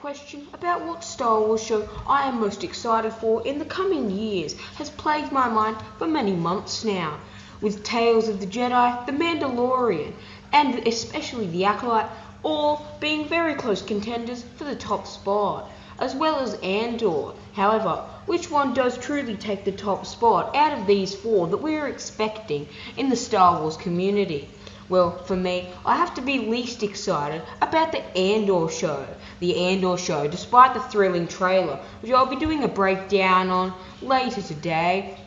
question about what Star Wars show I am most excited for in the coming years has plagued my mind for many months now, with Tales of the Jedi, The Mandalorian, and especially The Acolyte all being very close contenders for the top spot, as well as Andor. However, which one does truly take the top spot out of these four that we are expecting in the Star Wars community? Well, for me, I have to be least excited about the Andor show. The Andor show, despite the thrilling trailer, which I'll be doing a breakdown on later today,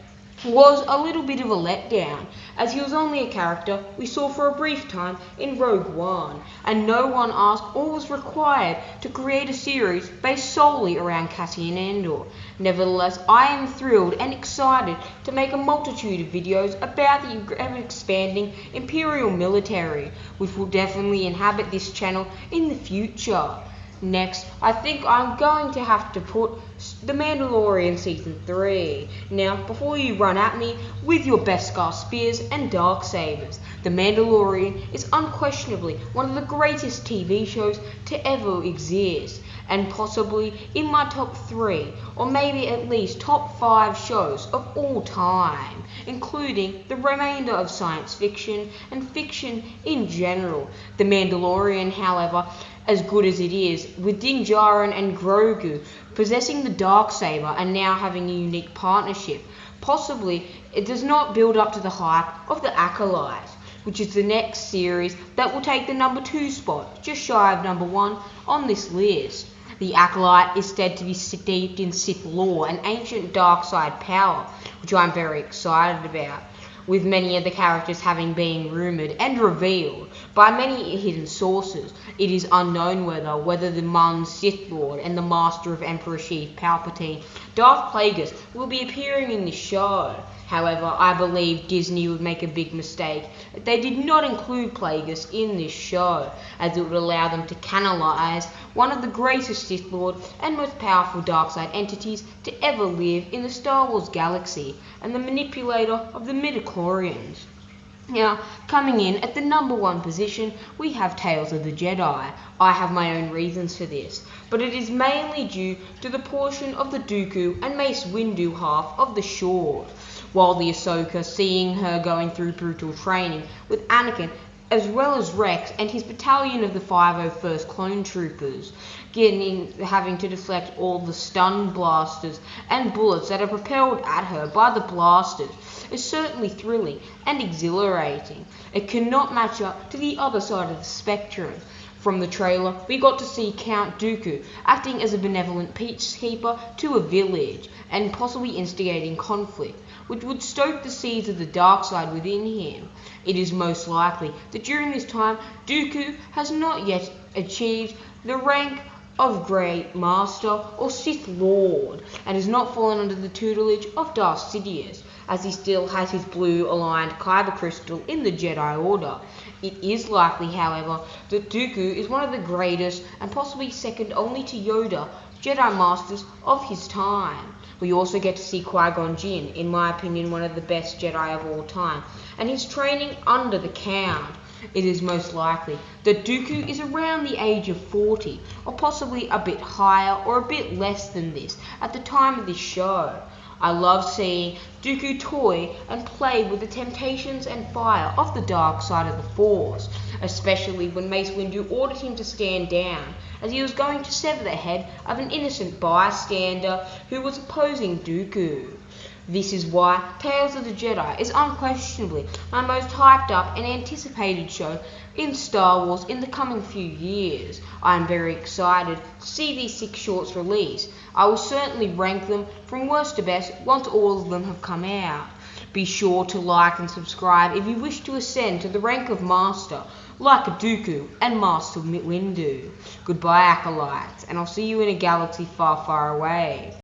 was a little bit of a letdown, as he was only a character we saw for a brief time in Rogue One, and no one asked or was required to create a series based solely around Cassian Andor. Nevertheless, I am thrilled and excited to make a multitude of videos about the ever-expanding Imperial military, which will definitely inhabit this channel in the future. Next, I think I'm going to have to put The Mandalorian Season 3. Now, before you run at me with your Beskar spears and darksabers, The Mandalorian is unquestionably one of the greatest TV shows to ever exist, and possibly in my top 3, or maybe at least top 5 shows of all time, including the remainder of science fiction and fiction in general. The Mandalorian, however, as good as it is, with Din Djarin and Grogu possessing the Darksaber and now having a unique partnership, possibly it does not build up to the hype of the Acolyte, which is the next series that will take the number 2 spot, just shy of number 1 on this list. The Acolyte is said to be steeped in Sith lore and ancient dark side power, which I'm very excited about, with many of the characters having been rumoured and revealed by many hidden sources. It is unknown whether the Mun Sith Lord and the Master of Emperor Sheev Palpatine, Darth Plagueis, will be appearing in this show. However, I believe Disney would make a big mistake if they did not include Plagueis in this show, as it would allow them to canonize one of the greatest Sith Lord and most powerful darkside entities to ever live in the Star Wars galaxy, and the manipulator of the midichlorians. Now, coming in at the number 1 position, we have Tales of the Jedi. I have my own reasons for this, but it is mainly due to the portion of the Dooku and Mace Windu half of the short, while the Ahsoka, seeing her going through brutal training with Anakin, as well as Rex and his battalion of the 501st Clone Troopers, having to deflect all the stun blasters and bullets that are propelled at her by the blasters, is certainly thrilling and exhilarating. It cannot match up to the other side of the spectrum. From the trailer, we got to see Count Dooku acting as a benevolent peacekeeper to a village, and possibly instigating conflict, which would stoke the seeds of the dark side within him. It is most likely that during this time, Dooku has not yet achieved the rank of Great Master or Sith Lord, and has not fallen under the tutelage of Darth Sidious, as he still has his blue-aligned kyber crystal in the Jedi Order. It is likely, however, that Dooku is one of the greatest, and possibly second only to Yoda, Jedi Masters of his time. We also get to see Qui-Gon Jinn, in my opinion one of the best Jedi of all time, and his training under the Count. It is most likely that Dooku is around the age of 40, or possibly a bit higher or a bit less than this at the time of this show. I love seeing Dooku toy and play with the temptations and fire of the dark side of the Force, especially when Mace Windu ordered him to stand down, as he was going to sever the head of an innocent bystander who was opposing Dooku. This is why Tales of the Jedi is unquestionably my most hyped up and anticipated show in Star Wars in the coming few years. I am very excited to see these 6 shorts released. I will certainly rank them from worst to best once all of them have come out. Be sure to like and subscribe if you wish to ascend to the rank of Master, like Dooku and Master Windu. Goodbye, Acolytes, and I'll see you in a galaxy far, far away.